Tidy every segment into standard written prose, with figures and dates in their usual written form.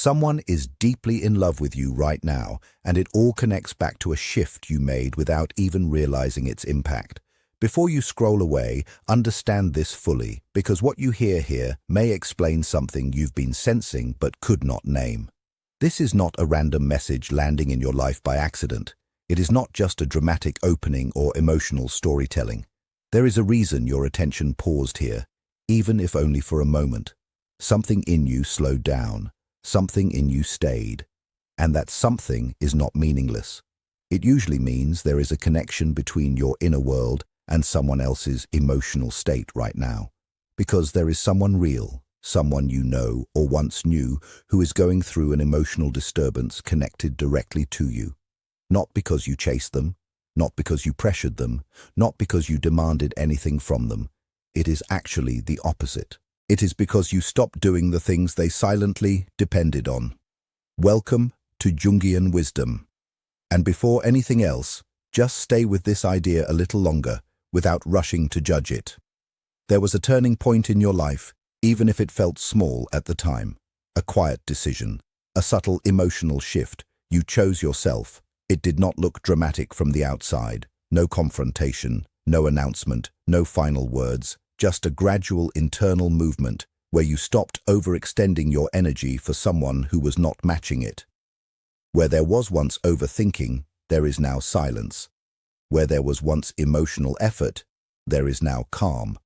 Someone is deeply in love with you right now, and it all connects back to a shift you made without even realizing its impact. Before you scroll away, understand this fully, because what you hear here may explain something you've been sensing but could not name. This is not a random message landing in your life by accident. It is not just a dramatic opening or emotional storytelling. There is a reason your attention paused here, even if only for a moment. Something in you slowed down. Something in you stayed. And that something is not meaningless. It usually means there is a connection between your inner world and someone else's emotional state right now. Because there is someone real, someone you know or once knew, who is going through an emotional disturbance connected directly to you. Not because you chased them, not because you pressured them, not because you demanded anything from them. It is actually the opposite. It is because you stopped doing the things they silently depended on. Welcome to Jungian wisdom. And before anything else, just stay with this idea a little longer, without rushing to judge it. There was a turning point in your life, even if it felt small at the time. A quiet decision, a subtle emotional shift. You chose yourself. It did not look dramatic from the outside. No confrontation, no announcement, no final words. Just a gradual internal movement where you stopped overextending your energy for someone who was not matching it. Where there was once overthinking, there is now silence. Where there was once emotional effort, there is now calm.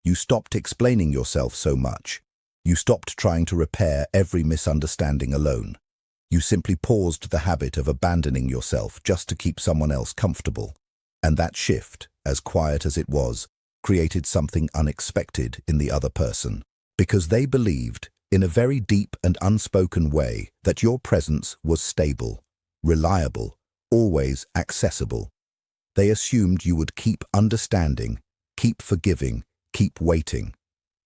You stopped explaining yourself so much. You stopped trying to repair every misunderstanding alone. You simply paused the habit of abandoning yourself just to keep someone else comfortable. And that shift, as quiet as it was, created something unexpected in the other person, because they believed, in a very deep and unspoken way, that your presence was stable, reliable, always accessible. They assumed you would keep understanding, keep forgiving, keep waiting.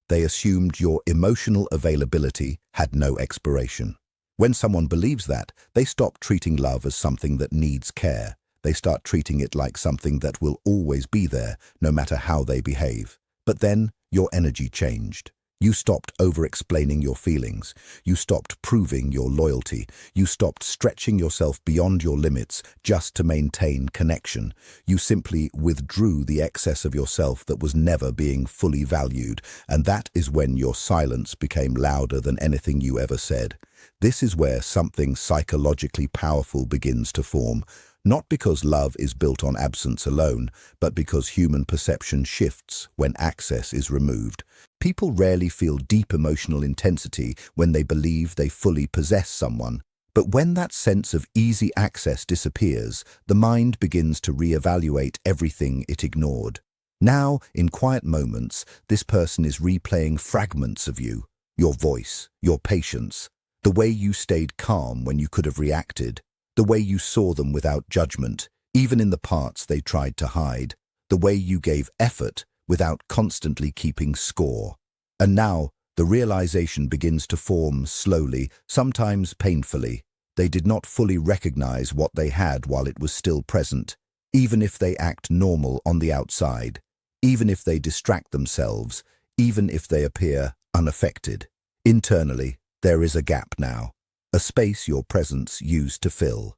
They assumed your emotional availability had no expiration. When someone believes that, they stop treating love as something that needs care. They start treating it like something that will always be there, no matter how they behave. But then, your energy changed. You stopped over-explaining your feelings. You stopped proving your loyalty. You stopped stretching yourself beyond your limits just to maintain connection. You simply withdrew the excess of yourself that was never being fully valued, and that is when your silence became louder than anything you ever said. This is where something psychologically powerful begins to form. Not because love is built on absence alone, but because human perception shifts when access is removed. People rarely feel deep emotional intensity when they believe they fully possess someone. But when that sense of easy access disappears, the mind begins to reevaluate everything it ignored. Now, in quiet moments, this person is replaying fragments of you, your voice, your patience, the way you stayed calm when you could have reacted, the way you saw them without judgment, even in the parts they tried to hide, the way you gave effort without constantly keeping score. And now, the realization begins to form slowly, sometimes painfully. They did not fully recognize what they had while it was still present, even if they act normal on the outside, even if they distract themselves, even if they appear unaffected. Internally, there is a gap now. A space your presence used to fill.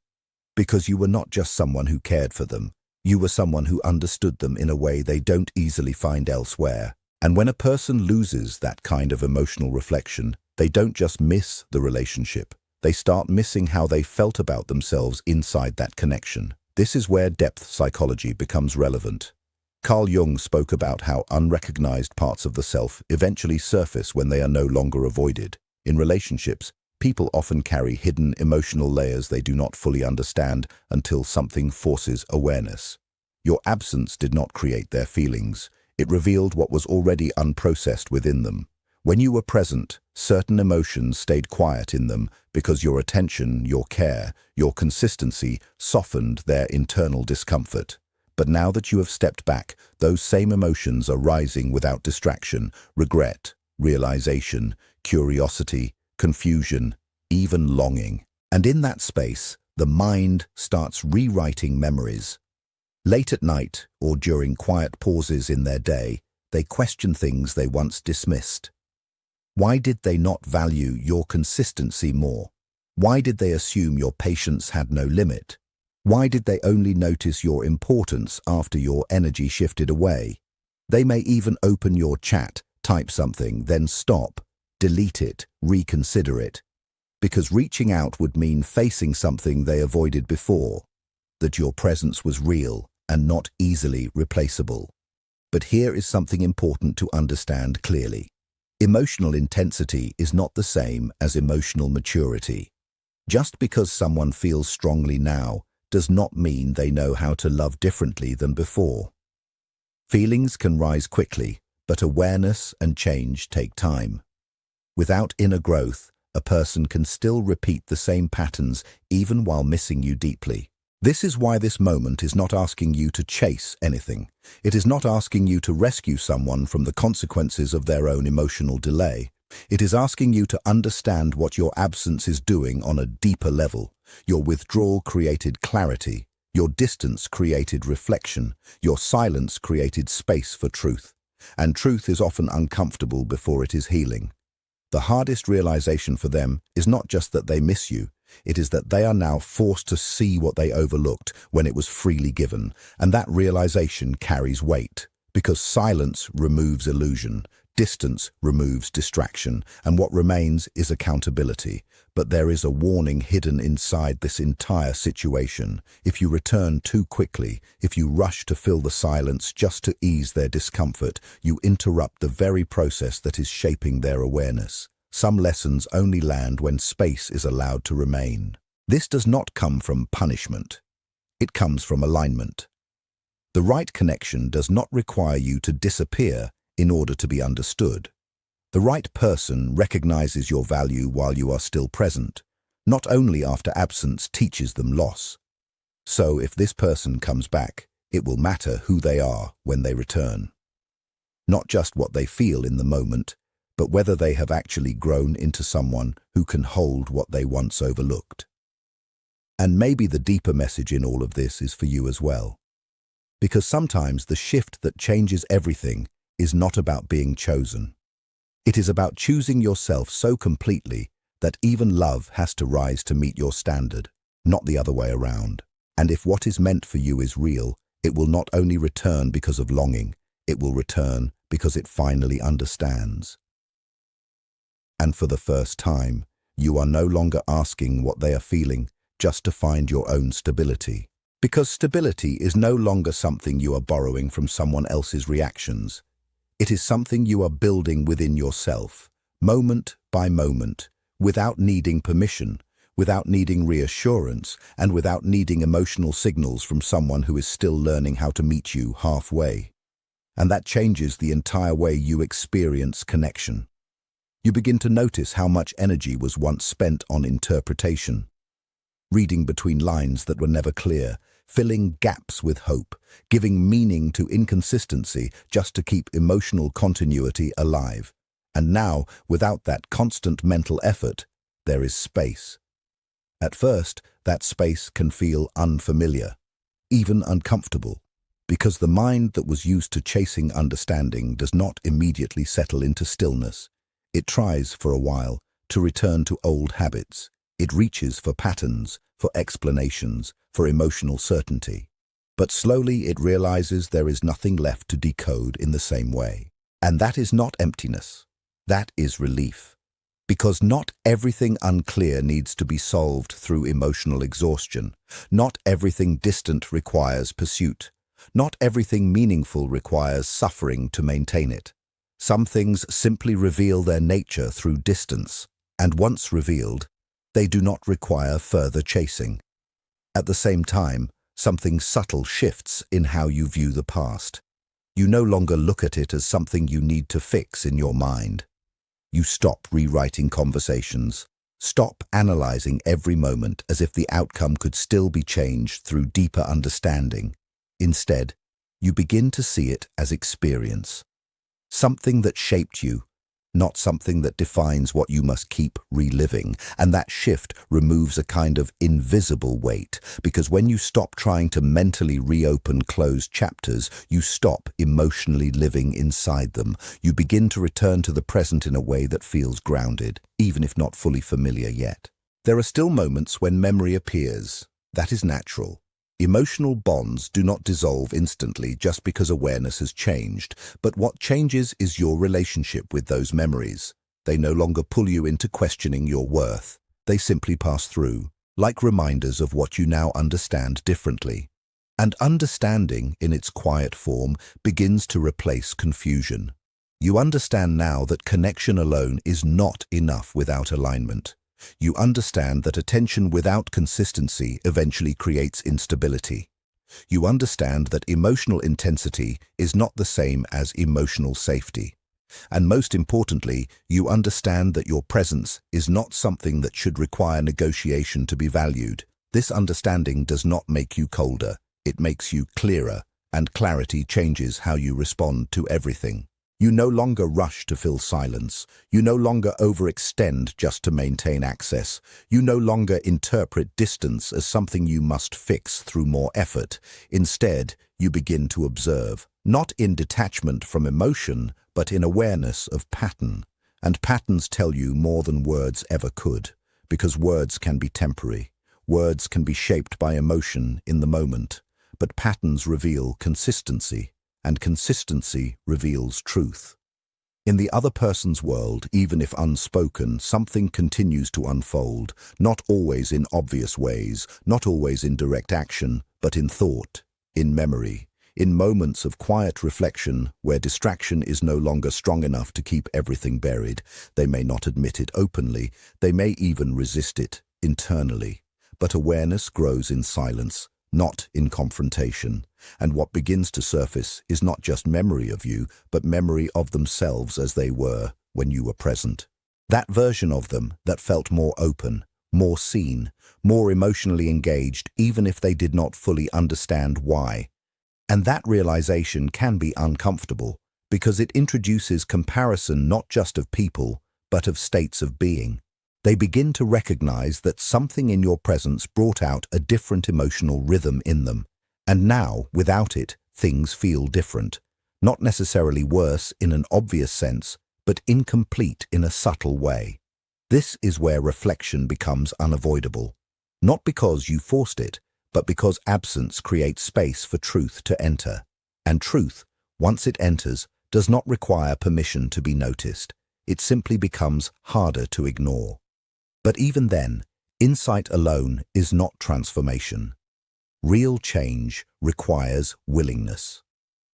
Because you were not just someone who cared for them, you were someone who understood them in a way they don't easily find elsewhere. And when a person loses that kind of emotional reflection, they don't just miss the relationship. They start missing how they felt about themselves inside that connection. This is where depth psychology becomes relevant. Carl Jung spoke about how unrecognized parts of the self eventually surface when they are no longer avoided. In relationships, people often carry hidden emotional layers they do not fully understand until something forces awareness. Your absence did not create their feelings. It revealed what was already unprocessed within them. When you were present, certain emotions stayed quiet in them because your attention, your care, your consistency softened their internal discomfort. But now that you have stepped back, those same emotions are rising without distraction: regret, realization, curiosity, confusion, even longing. And in that space, the mind starts rewriting memories. Late at night, or during quiet pauses in their day, they question things they once dismissed. Why did they not value your consistency more? Why did they assume your patience had no limit? Why did they only notice your importance after your energy shifted away? They may even open your chat, type something, then stop, delete it, reconsider it. Because reaching out would mean facing something they avoided before, that your presence was real and not easily replaceable. But here is something important to understand clearly. Emotional intensity is not the same as emotional maturity. Just because someone feels strongly now does not mean they know how to love differently than before. Feelings can rise quickly, but awareness and change take time. Without inner growth, a person can still repeat the same patterns even while missing you deeply. This is why this moment is not asking you to chase anything. It is not asking you to rescue someone from the consequences of their own emotional delay. It is asking you to understand what your absence is doing on a deeper level. Your withdrawal created clarity. Your distance created reflection. Your silence created space for truth. And truth is often uncomfortable before it is healing. The hardest realization for them is not just that they miss you. It is that they are now forced to see what they overlooked when it was freely given, and that realization carries weight, because silence removes illusion, distance removes distraction, and what remains is accountability. But there is a warning hidden inside this entire situation. If you return too quickly, if you rush to fill the silence just to ease their discomfort, you interrupt the very process that is shaping their awareness. Some lessons only land when space is allowed to remain. This does not come from punishment. It comes from alignment. The right connection does not require you to disappear in order to be understood. The right person recognizes your value while you are still present, not only after absence teaches them loss. So if this person comes back, it will matter who they are when they return. Not just what they feel in the moment, but whether they have actually grown into someone who can hold what they once overlooked. And maybe the deeper message in all of this is for you as well. Because sometimes the shift that changes everything is not about being chosen. It is about choosing yourself so completely that even love has to rise to meet your standard, not the other way around. And if what is meant for you is real, it will not only return because of longing, it will return because it finally understands. And for the first time, you are no longer asking what they are feeling just to find your own stability. Because stability is no longer something you are borrowing from someone else's reactions. It is something you are building within yourself, moment by moment, without needing permission, without needing reassurance, and without needing emotional signals from someone who is still learning how to meet you halfway. And that changes the entire way you experience connection. You begin to notice how much energy was once spent on interpretation, reading between lines that were never clear, filling gaps with hope, giving meaning to inconsistency just to keep emotional continuity alive. And now, without that constant mental effort, there is space. At first, that space can feel unfamiliar, even uncomfortable, because the mind that was used to chasing understanding does not immediately settle into stillness. It tries for a while to return to old habits. It reaches for patterns, for explanations, for emotional certainty. But slowly it realizes there is nothing left to decode in the same way. And that is not emptiness. That is relief. Because not everything unclear needs to be solved through emotional exhaustion. Not everything distant requires pursuit. Not everything meaningful requires suffering to maintain it. Some things simply reveal their nature through distance, and once revealed, they do not require further chasing. At the same time, something subtle shifts in how you view the past. You no longer look at it as something you need to fix in your mind. You stop rewriting conversations, stop analyzing every moment as if the outcome could still be changed through deeper understanding. Instead, you begin to see it as experience. Something that shaped you, not something that defines what you must keep reliving. And that shift removes a kind of invisible weight, because when you stop trying to mentally reopen closed chapters, you stop emotionally living inside them. You begin to return to the present in a way that feels grounded, even if not fully familiar yet. There are still moments when memory appears. That is natural. Emotional bonds do not dissolve instantly just because awareness has changed, but what changes is your relationship with those memories. They no longer pull you into questioning your worth. They simply pass through, like reminders of what you now understand differently. And understanding, in its quiet form, begins to replace confusion. You understand now that connection alone is not enough without alignment. You understand that attention without consistency eventually creates instability. You understand that emotional intensity is not the same as emotional safety. And most importantly, you understand that your presence is not something that should require negotiation to be valued. This understanding does not make you colder. It makes you clearer, and clarity changes how you respond to everything. You no longer rush to fill silence. You no longer overextend just to maintain access. You no longer interpret distance as something you must fix through more effort. Instead, you begin to observe, not in detachment from emotion, but in awareness of pattern. And patterns tell you more than words ever could, because words can be temporary. Words can be shaped by emotion in the moment, but patterns reveal consistency. And consistency reveals truth. In the other person's world, even if unspoken, something continues to unfold, not always in obvious ways, not always in direct action, but in thought, in memory, in moments of quiet reflection where distraction is no longer strong enough to keep everything buried. They may not admit it openly, they may even resist it internally. But awareness grows in silence, not in confrontation. And what begins to surface is not just memory of you, but memory of themselves as they were when you were present. That version of them that felt more open, more seen, more emotionally engaged, even if they did not fully understand why. And that realization can be uncomfortable, because it introduces comparison not just of people, but of states of being. They begin to recognize that something in your presence brought out a different emotional rhythm in them. And now, without it, things feel different. Not necessarily worse in an obvious sense, but incomplete in a subtle way. This is where reflection becomes unavoidable. Not because you forced it, but because absence creates space for truth to enter. And truth, once it enters, does not require permission to be noticed. It simply becomes harder to ignore. But even then, insight alone is not transformation. Real change requires willingness.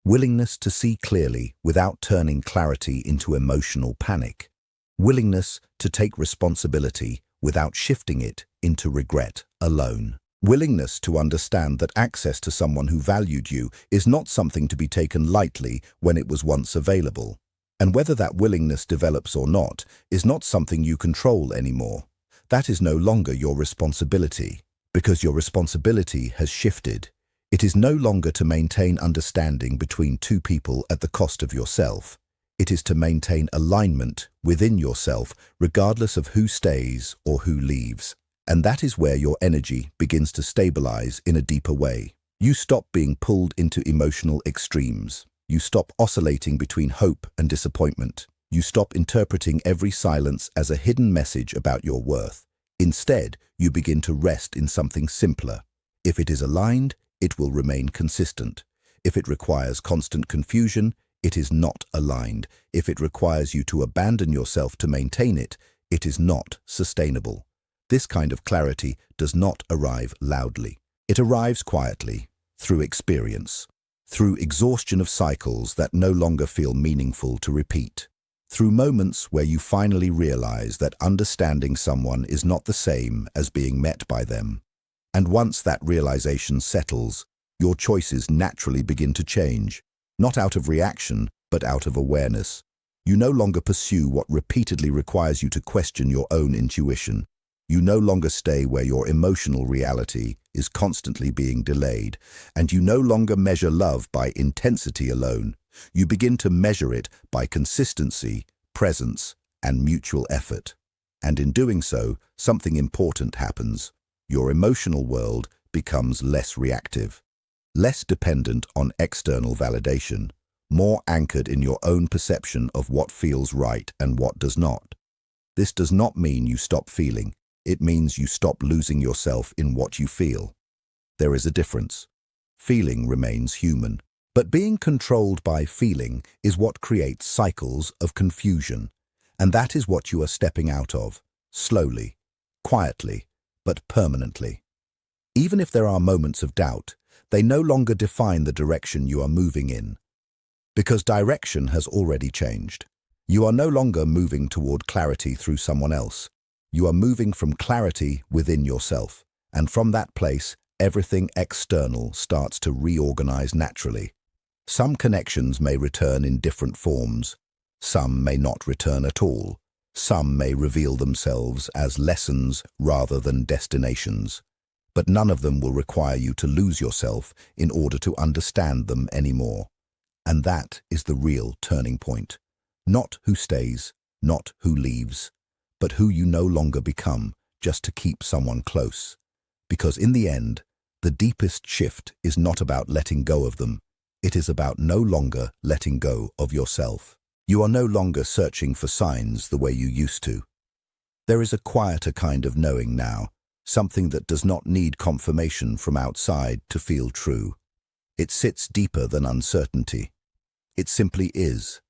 Willingness to see clearly without turning clarity into emotional panic. Willingness to take responsibility without shifting it into regret alone. Willingness to understand that access to someone who valued you is not something to be taken lightly when it was once available. And whether that willingness develops or not is not something you control anymore. That is no longer your responsibility, because your responsibility has shifted. It is no longer to maintain understanding between two people at the cost of yourself. It is to maintain alignment within yourself, regardless of who stays or who leaves. And that is where your energy begins to stabilize in a deeper way. You stop being pulled into emotional extremes. You stop oscillating between hope and disappointment. You stop interpreting every silence as a hidden message about your worth. Instead, you begin to rest in something simpler. If it is aligned, it will remain consistent. If it requires constant confusion, it is not aligned. If it requires you to abandon yourself to maintain it, it is not sustainable. This kind of clarity does not arrive loudly. It arrives quietly, through experience, through exhaustion of cycles that no longer feel meaningful to repeat. Through moments where you finally realize that understanding someone is not the same as being met by them. And once that realization settles, your choices naturally begin to change, not out of reaction, but out of awareness. You no longer pursue what repeatedly requires you to question your own intuition. You no longer stay where your emotional reality is constantly being delayed, and you no longer measure love by intensity alone. You begin to measure it by consistency, presence, and mutual effort. And in doing so, something important happens. Your emotional world becomes less reactive, less dependent on external validation, more anchored in your own perception of what feels right and what does not. This does not mean you stop feeling. It means you stop losing yourself in what you feel. There is a difference. Feeling remains human, but being controlled by feeling is what creates cycles of confusion. And that is what you are stepping out of, slowly, quietly, but permanently. Even if there are moments of doubt, they no longer define the direction you are moving in. Because direction has already changed. You are no longer moving toward clarity through someone else. You are moving from clarity within yourself. And from that place, everything external starts to reorganize naturally. Some connections may return in different forms. Some may not return at all. Some may reveal themselves as lessons rather than destinations. But none of them will require you to lose yourself in order to understand them anymore. And that is the real turning point. Not who stays, not who leaves, but who you no longer become just to keep someone close. Because in the end, the deepest shift is not about letting go of them. It is about no longer letting go of yourself. You are no longer searching for signs the way you used to. There is a quieter kind of knowing now, something that does not need confirmation from outside to feel true. It sits deeper than uncertainty. It simply is.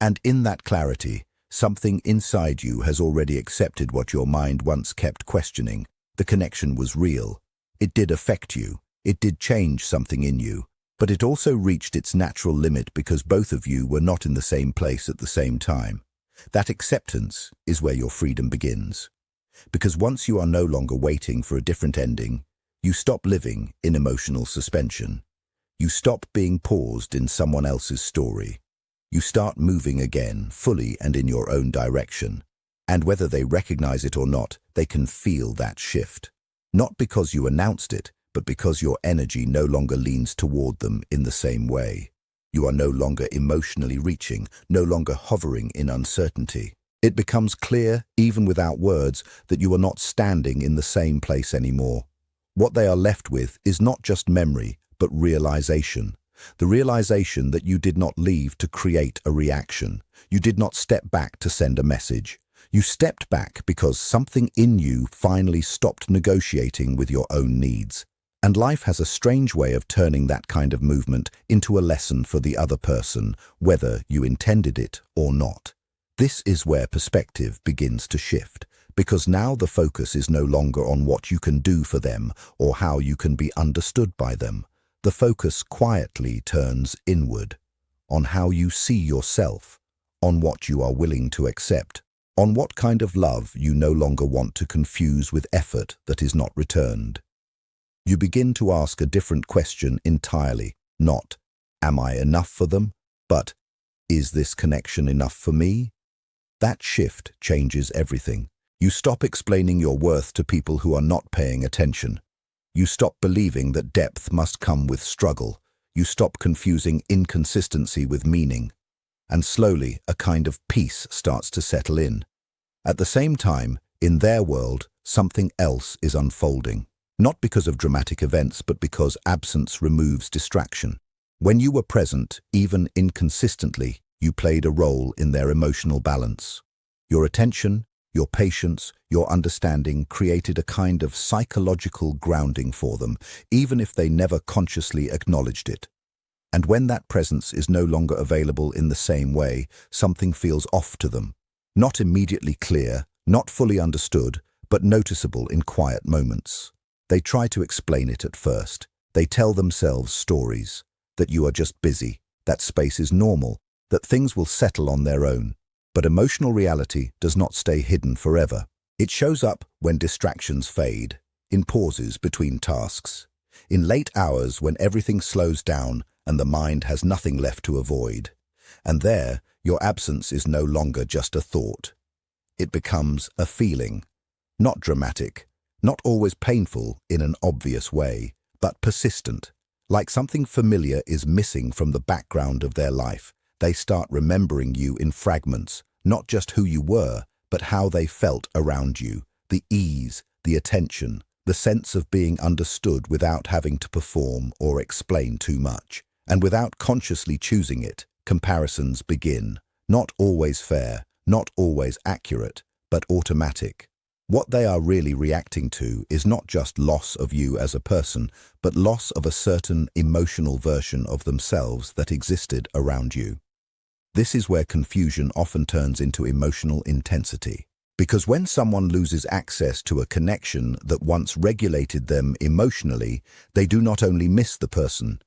And in that clarity, something inside you has already accepted what your mind once kept questioning. The connection was real. It did affect you. It did change something in you. But it also reached its natural limit because both of you were not in the same place at the same time. That acceptance is where your freedom begins. Because once you are no longer waiting for a different ending, you stop living in emotional suspension. You stop being paused in someone else's story. You start moving again, fully and in your own direction. And whether they recognize it or not, they can feel that shift. Not because you announced it, but because your energy no longer leans toward them in the same way. You are no longer emotionally reaching, no longer hovering in uncertainty. It becomes clear, even without words, that you are not standing in the same place anymore. What they are left with is not just memory, but realization. The realization that you did not leave to create a reaction. You did not step back to send a message. You stepped back because something in you finally stopped negotiating with your own needs. And life has a strange way of turning that kind of movement into a lesson for the other person, whether you intended it or not. This is where perspective begins to shift, because now the focus is no longer on what you can do for them or how you can be understood by them. The focus quietly turns inward, on how you see yourself, on what you are willing to accept, on what kind of love you no longer want to confuse with effort that is not returned. You begin to ask a different question entirely, not, am I enough for them, but, is this connection enough for me? That shift changes everything. You stop explaining your worth to people who are not paying attention. You stop believing that depth must come with struggle. You stop confusing inconsistency with meaning. And slowly, a kind of peace starts to settle in. At the same time, in their world, something else is unfolding. Not because of dramatic events, but because absence removes distraction. When you were present, even inconsistently, you played a role in their emotional balance. Your attention, your patience, your understanding created a kind of psychological grounding for them, even if they never consciously acknowledged it. And when that presence is no longer available in the same way, something feels off to them. Not immediately clear, not fully understood, but noticeable in quiet moments. They try to explain it at first. They tell themselves stories, that you are just busy, that space is normal, that things will settle on their own. But emotional reality does not stay hidden forever. It shows up when distractions fade, in pauses between tasks, in late hours when everything slows down and the mind has nothing left to avoid. And there, your absence is no longer just a thought. It becomes a feeling, not dramatic, not always painful in an obvious way, but persistent. Like something familiar is missing from the background of their life, they start remembering you in fragments, not just who you were, but how they felt around you, the ease, the attention, the sense of being understood without having to perform or explain too much. And without consciously choosing it, comparisons begin. Not always fair, not always accurate, but automatic. What they are really reacting to is not just loss of you as a person, but loss of a certain emotional version of themselves that existed around you. This is where confusion often turns into emotional intensity. Because when someone loses access to a connection that once regulated them emotionally, they do not only miss the person,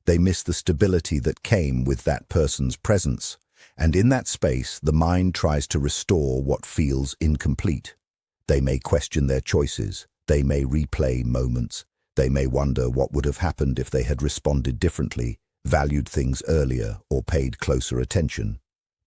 they miss the stability that came with that person's presence. And in that space, the mind tries to restore what feels incomplete. They may question their choices, they may replay moments, they may wonder what would have happened if they had responded differently, valued things earlier, or paid closer attention.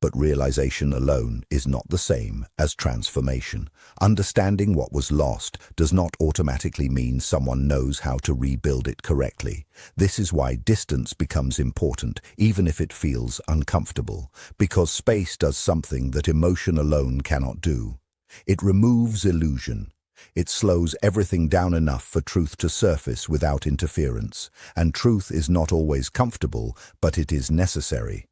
But realization alone is not the same as transformation. Understanding what was lost does not automatically mean someone knows how to rebuild it correctly. This is why distance becomes important, even if it feels uncomfortable, because space does something that emotion alone cannot do. It removes illusion. It slows everything down enough for truth to surface without interference. And truth is not always comfortable, but it is necessary.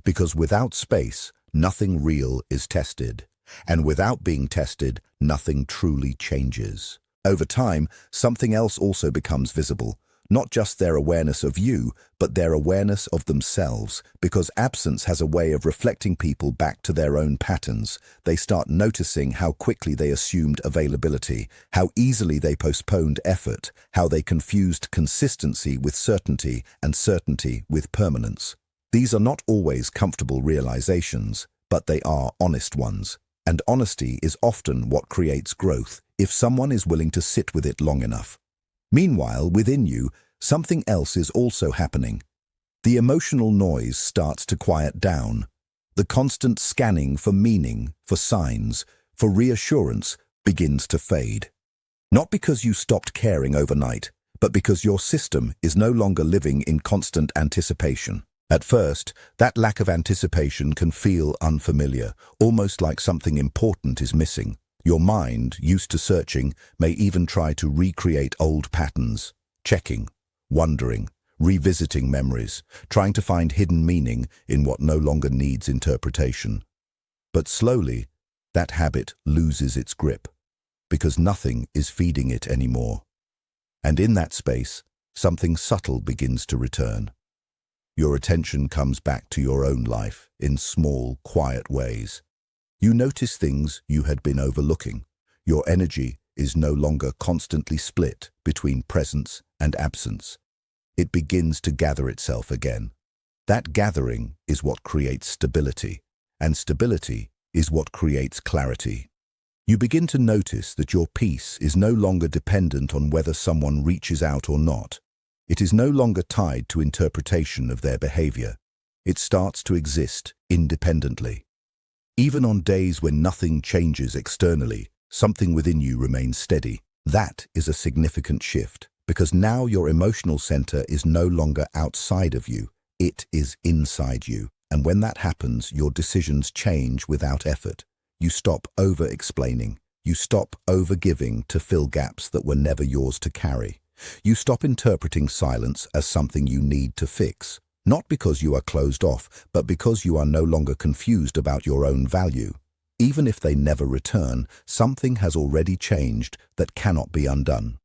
Because without space, nothing real is tested. And without being tested, nothing truly changes. Over time, something else also becomes visible. Not just their awareness of you, but their awareness of themselves, because absence has a way of reflecting people back to their own patterns. They start noticing how quickly they assumed availability, how easily they postponed effort, how they confused consistency with certainty and certainty with permanence. These are not always comfortable realizations, but they are honest ones. And honesty is often what creates growth, if someone is willing to sit with it long enough. Meanwhile, within you, something else is also happening. The emotional noise starts to quiet down. The constant scanning for meaning, for signs, for reassurance begins to fade. Not because you stopped caring overnight, but because your system is no longer living in constant anticipation. At first, that lack of anticipation can feel unfamiliar, almost like something important is missing. Your mind, used to searching, may even try to recreate old patterns, checking, wondering, revisiting memories, trying to find hidden meaning in what no longer needs interpretation. But slowly, that habit loses its grip, because nothing is feeding it anymore. And in that space, something subtle begins to return. Your attention comes back to your own life in small, quiet ways. You notice things you had been overlooking. Your energy is no longer constantly split between presence and absence. It begins to gather itself again. That gathering is what creates stability, and stability is what creates clarity. You begin to notice that your peace is no longer dependent on whether someone reaches out or not. It is no longer tied to interpretation of their behavior. It starts to exist independently. Even on days when nothing changes externally, something within you remains steady. That is a significant shift, because now your emotional center is no longer outside of you, it is inside you. And when that happens, your decisions change without effort. You stop over-explaining. You stop over-giving to fill gaps that were never yours to carry. You stop interpreting silence as something you need to fix. Not because you are closed off, but because you are no longer confused about your own value. Even if they never return, something has already changed that cannot be undone.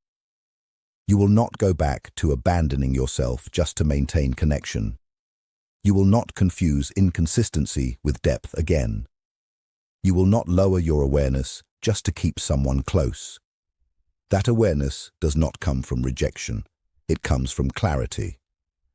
You will not go back to abandoning yourself just to maintain connection. You will not confuse inconsistency with depth again. You will not lower your awareness just to keep someone close. That awareness does not come from rejection. It comes from clarity.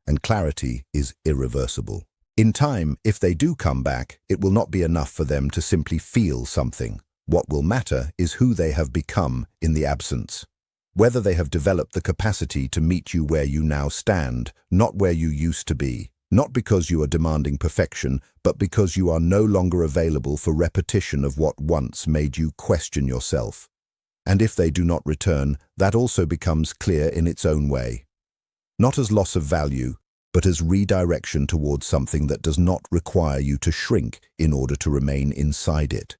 And clarity is irreversible. In time, if they do come back, it will not be enough for them to simply feel something. What will matter is who they have become in the absence. Whether they have developed the capacity to meet you where you now stand, not where you used to be. Not because you are demanding perfection, but because you are no longer available for repetition of what once made you question yourself. And if they do not return, that also becomes clear in its own way. Not as loss of value, but as redirection towards something that does not require you to shrink in order to remain inside it.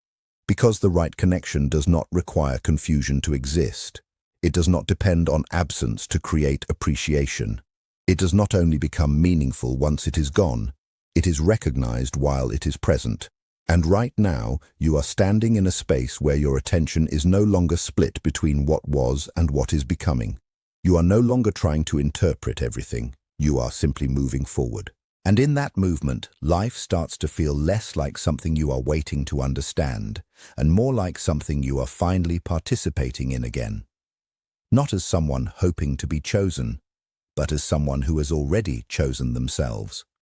Because the right connection does not require confusion to exist. It does not depend on absence to create appreciation. It does not only become meaningful once it is gone, it is recognized while it is present. And right now, you are standing in a space where your attention is no longer split between what was and what is becoming. You are no longer trying to interpret everything. You are simply moving forward. And in that movement, life starts to feel less like something you are waiting to understand, and more like something you are finally participating in again. Not as someone hoping to be chosen, but as someone who has already chosen themselves.